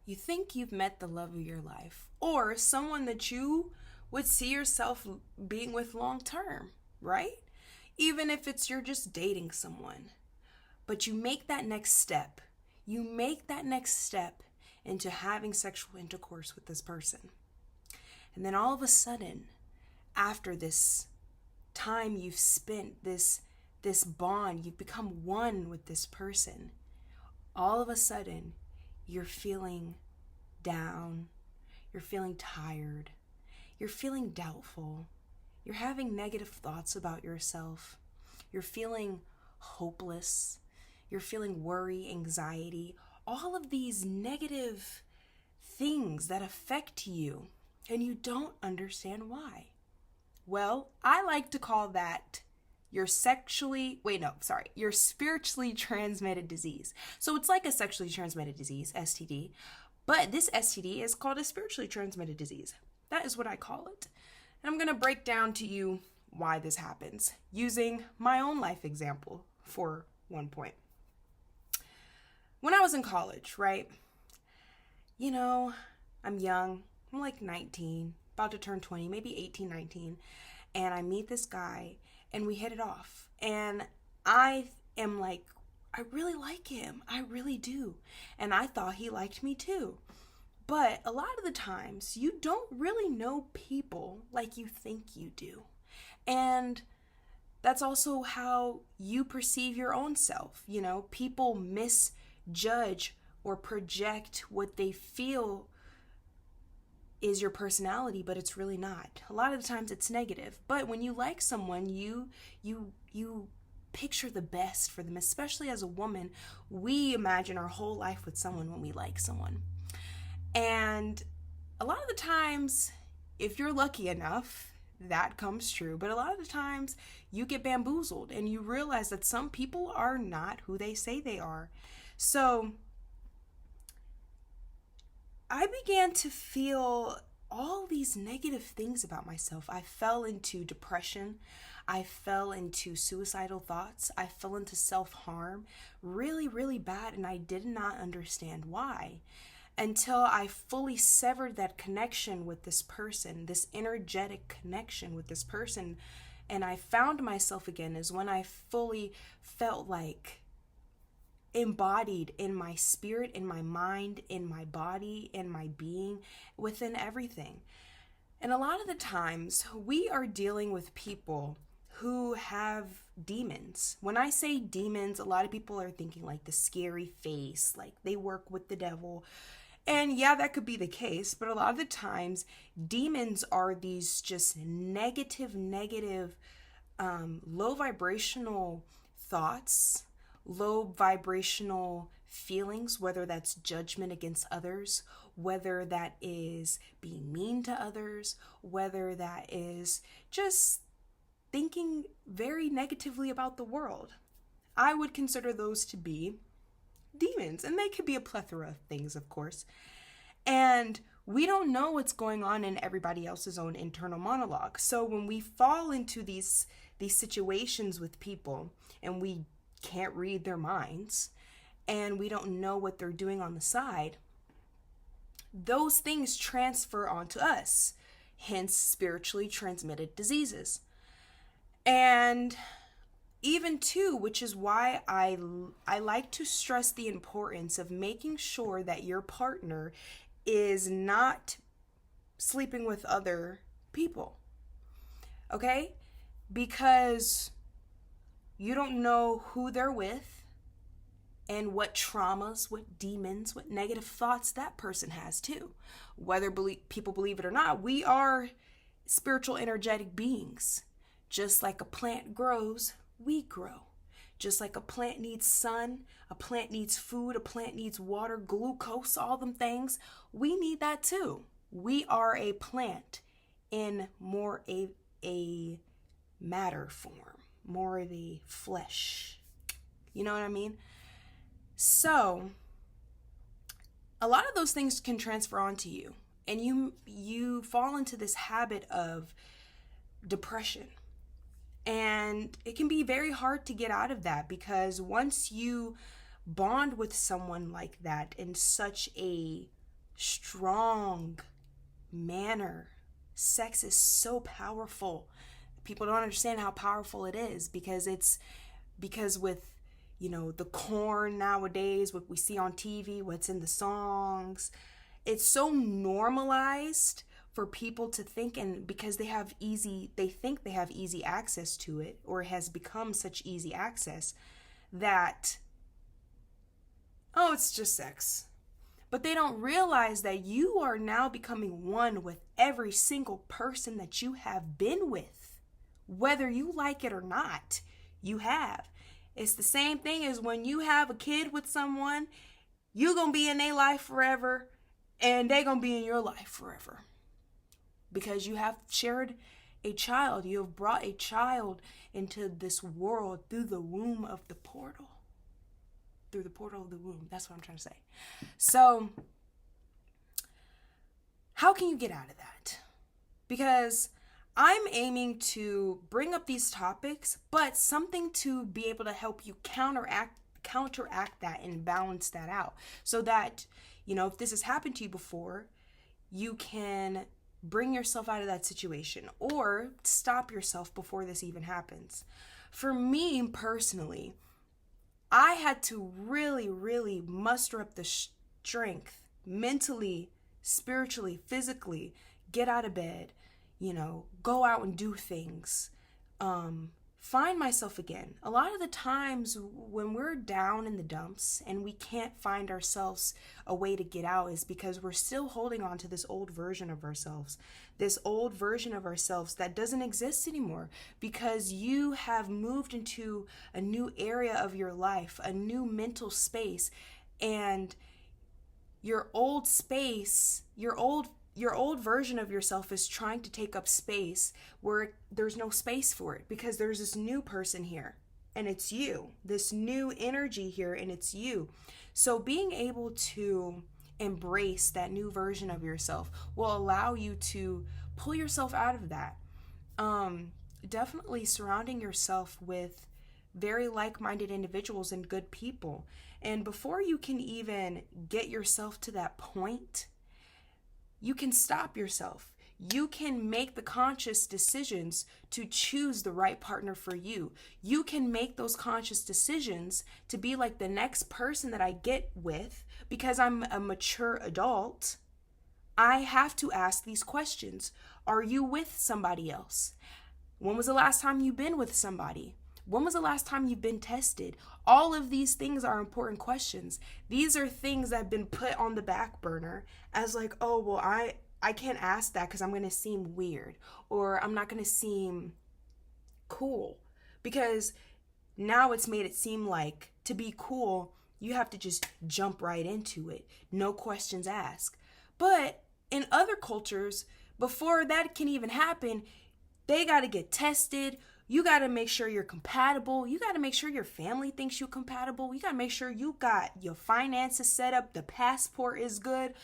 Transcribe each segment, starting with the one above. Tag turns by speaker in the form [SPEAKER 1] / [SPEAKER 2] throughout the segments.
[SPEAKER 1] You think you've met the love of your life or someone that you would see yourself being with long term, right? Even if it's you're just dating someone. But you make that next step. You make that next step into having sexual intercourse with this person. And then all of a sudden, after this time you've spent, this bond, you've become one with this person, all of a sudden you're feeling down, you're feeling tired, you're feeling doubtful, you're having negative thoughts about yourself, you're feeling hopeless, you're feeling worry, anxiety, all of these negative things that affect you, and you don't understand why. Well, I like to call that your spiritually transmitted disease. So it's like a sexually transmitted disease, STD, but this STD is called a spiritually transmitted disease. That is what I call it. And I'm going to break down to you why this happens using my own life example for one point. When I was in college, right? I'm young. I'm like 19, about to turn 20, maybe 18, 19. And I meet this guy and we hit it off. And I am like, I really like him. I really do. And I thought he liked me too. But a lot of the times you don't really know people like you think you do. And that's also how you perceive your own self. People misjudge or project what they feel is your personality, but it's really not. A lot of the times it's negative. But when you like someone, you picture the best for them, especially as a woman. We imagine our whole life with someone when we like someone. And a lot of the times, if you're lucky enough, that comes true. But a lot of the times you get bamboozled and you realize that some people are not who they say they are. So I began to feel all these negative things about myself. I fell into depression. I fell into suicidal thoughts. I fell into self-harm really, really bad, and I did not understand why until I fully severed that connection with this person, this energetic connection with this person, and I found myself again is when I fully felt like embodied in my spirit, in my mind, in my body, in my being, within everything. And a lot of the times we are dealing with people who have demons. When I say demons, a lot of people are thinking like the scary face, like they work with the devil. And yeah, that could be the case, but a lot of the times demons are these just negative, low vibrational thoughts, low vibrational feelings, whether that's judgment against others, whether that is being mean to others, whether that is just thinking very negatively about the world. I would consider those to be demons, and they could be a plethora of things, of course. And we don't know what's going on in everybody else's own internal monologue. So when we fall into these situations with people and we can't read their minds and we don't know what they're doing on the side, those things transfer onto us, hence spiritually transmitted diseases. And even too, which is why I like to stress the importance of making sure that your partner is not sleeping with other people, okay? Because you don't know who they're with and what traumas, what demons, what negative thoughts that person has too. Whether people believe it or not, we are spiritual, energetic beings. Just like a plant grows, we grow. Just like a plant needs sun, a plant needs food, a plant needs water, glucose, all them things, we need that too. We are a plant in more a matter form, more of the flesh. You know what I mean? So a lot of those things can transfer onto you, and you fall into this habit of depression. And it can be very hard to get out of that, because once you bond with someone like that in such a strong manner. Sex is so powerful. People don't understand how powerful it is because with, the corn nowadays, what we see on TV, what's in the songs, it's so normalized for people to think, and because they think they have easy access to it, or it has become such easy access that, oh, it's just sex. But they don't realize that you are now becoming one with every single person that you have been with. Whether you like it or not, you have. It's the same thing as when you have a kid with someone, you're going to be in their life forever and they're going to be in your life forever. Because you have shared a child. You have brought a child into this world through the womb of the portal. Through the portal of the womb. That's what I'm trying to say. So, how can you get out of that? Because I'm aiming to bring up these topics, but something to be able to help you counteract that and balance that out. So that, if this has happened to you before, you can bring yourself out of that situation or stop yourself before this even happens. For me personally, I had to really, really muster up the strength mentally, spiritually, physically, get out of bed, go out and do things, find myself again. A lot of the times when we're down in the dumps and we can't find ourselves a way to get out is because we're still holding on to this old version of ourselves, that doesn't exist anymore because you have moved into a new area of your life, a new mental space, and your old space, your old version of yourself is trying to take up space where there's no space for it because there's this new person here and it's you, this new energy here and it's you. So being able to embrace that new version of yourself will allow you to pull yourself out of that. Definitely surrounding yourself with very like-minded individuals and good people. And before you can even get yourself to that point, you can stop yourself. You can make the conscious decisions to choose the right partner for you. You can make those conscious decisions to be like the next person that I get with. Because I'm a mature adult, I have to ask these questions. Are you with somebody else? When was the last time you've been with somebody? When was the last time you've been tested? All of these things are important questions. These are things that have been put on the back burner as like, oh, well, I can't ask that because I'm going to seem weird or I'm not going to seem cool. Because now it's made it seem like to be cool, you have to just jump right into it. No questions asked. But in other cultures, before that can even happen, they got to get tested. You got to make sure you're compatible. You got to make sure your family thinks you're compatible. You got to make sure you got your finances set up. The passport is good.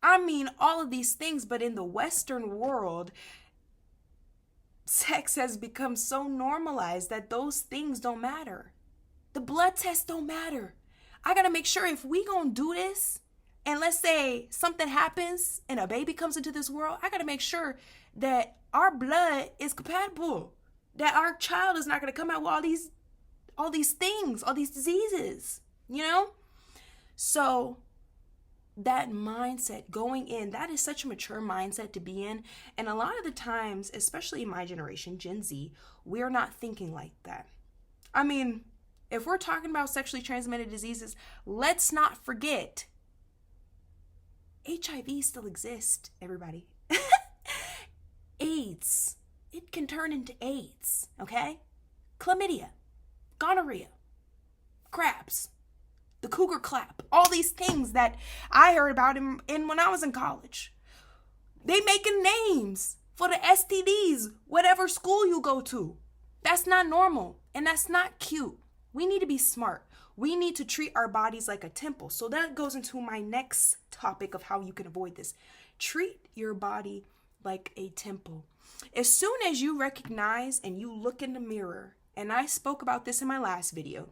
[SPEAKER 1] I mean, all of these things. But in the Western world, sex has become so normalized that those things don't matter. The blood tests don't matter. I got to make sure if we going to do this, and let's say something happens and a baby comes into this world, I got to make sure that our blood is compatible. That our child is not going to come out with all these things, all these diseases, So that mindset going in, that is such a mature mindset to be in. And a lot of the times, especially in my generation, Gen Z, we're not thinking like that. I mean, if we're talking about sexually transmitted diseases, let's not forget HIV still exists, everybody. AIDS. It can turn into AIDS, okay? Chlamydia, gonorrhea, craps, the cougar clap, all these things that I heard about in when I was in college. They making names for the STDs, whatever school you go to. That's not normal and that's not cute. We need to be smart. We need to treat our bodies like a temple. So that goes into my next topic of how you can avoid this. Treat your body like a temple. As soon as you recognize and you look in the mirror, and I spoke about this in my last video,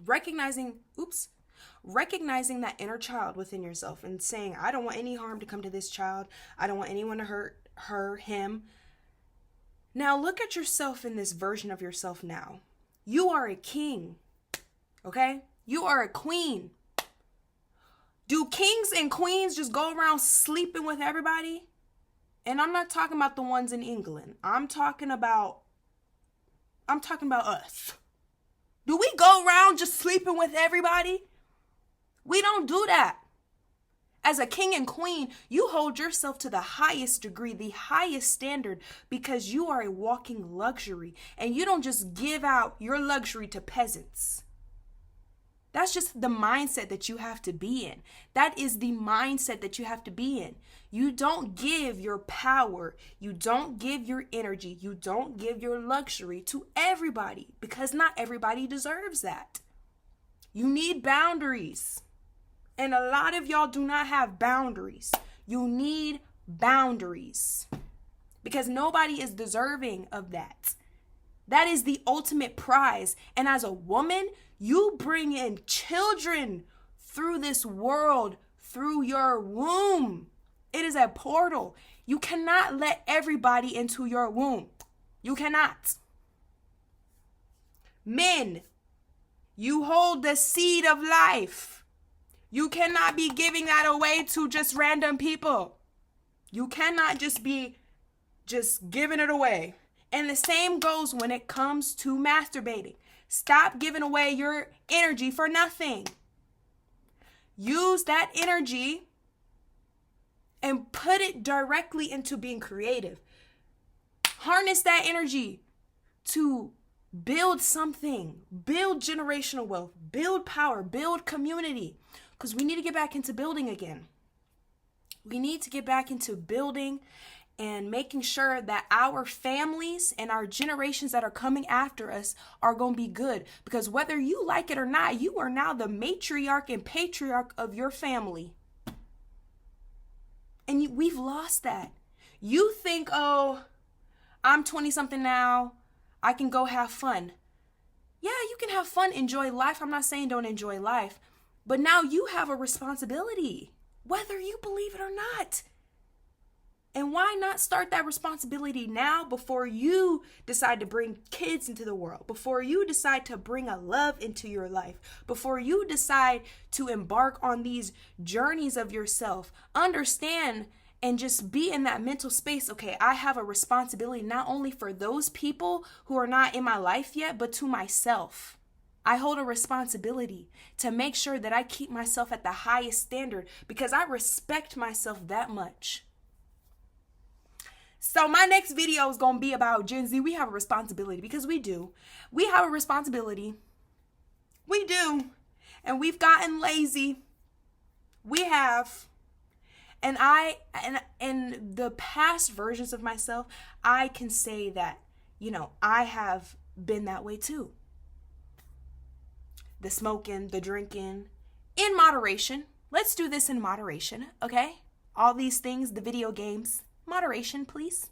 [SPEAKER 1] recognizing, Recognizing that inner child within yourself and saying, I don't want any harm to come to this child. I don't want anyone to hurt her, him. Now look at yourself in this version of yourself now. You are a king, okay? You are a queen. Do kings and queens just go around sleeping with everybody? And I'm not talking about the ones in England. I'm talking about us. Do we go around just sleeping with everybody? We don't do that. As a king and queen, you hold yourself to the highest degree, the highest standard, because you are a walking luxury, and you don't just give out your luxury to peasants. That's just the mindset that you have to be in. That is the mindset that you have to be in. You don't give your power, you don't give your energy, you don't give your luxury to everybody, because not everybody deserves that. You need boundaries. And a lot of y'all do not have boundaries. You need boundaries because nobody is deserving of that. That is the ultimate prize. And as a woman, you bring in children through this world, through your womb. It is a portal. You cannot let everybody into your womb. You cannot. Men, you hold the seed of life. You cannot be giving that away to just random people. You cannot just be giving it away. And the same goes when it comes to masturbating. Stop giving away your energy for nothing. Use that energy and put it directly into being creative. Harness that energy to build something, build generational wealth, build power, build community. Because we need to get back into building again. We need to get back into building and making sure that our families and our generations that are coming after us are going to be good. Because whether you like it or not, you are now the matriarch and patriarch of your family. And we've lost that. You think, oh, I'm 20-something now. I can go have fun. Yeah, you can have fun, enjoy life. I'm not saying don't enjoy life. But now you have a responsibility, whether you believe it or not. And why not start that responsibility now before you decide to bring kids into the world, before you decide to bring a love into your life, before you decide to embark on these journeys of yourself? Understand and just be in that mental space. Okay, I have a responsibility not only for those people who are not in my life yet, but to myself. I hold a responsibility to make sure that I keep myself at the highest standard because I respect myself that much. So my next video is going to be about Gen Z. We have a responsibility because we do. We have a responsibility. We do. And we've gotten lazy. We have. And in the past versions of myself, I can say that, I have been that way too. The smoking, the drinking, in moderation. Let's do this in moderation, okay? All these things, the video games, moderation, please.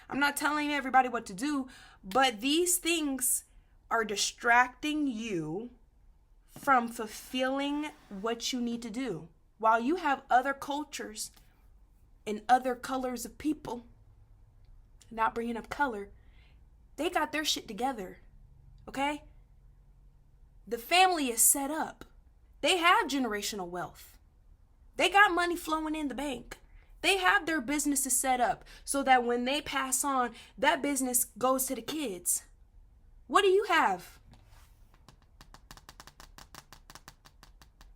[SPEAKER 1] I'm not telling everybody what to do, but these things are distracting you from fulfilling what you need to do. While you have other cultures and other colors of people, not bringing up color, they got their shit together, okay? The family is set up. They have generational wealth. They got money flowing in the bank. They have their businesses set up so that when they pass on, that business goes to the kids. What do you have?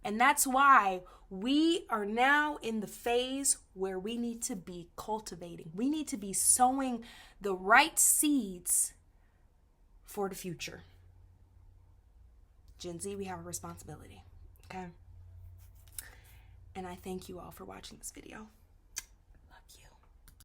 [SPEAKER 1] And that's why we are now in the phase where we need to be cultivating. We need to be sowing the right seeds for the future. Gen Z, we have a responsibility, okay? And I thank you all for watching this video.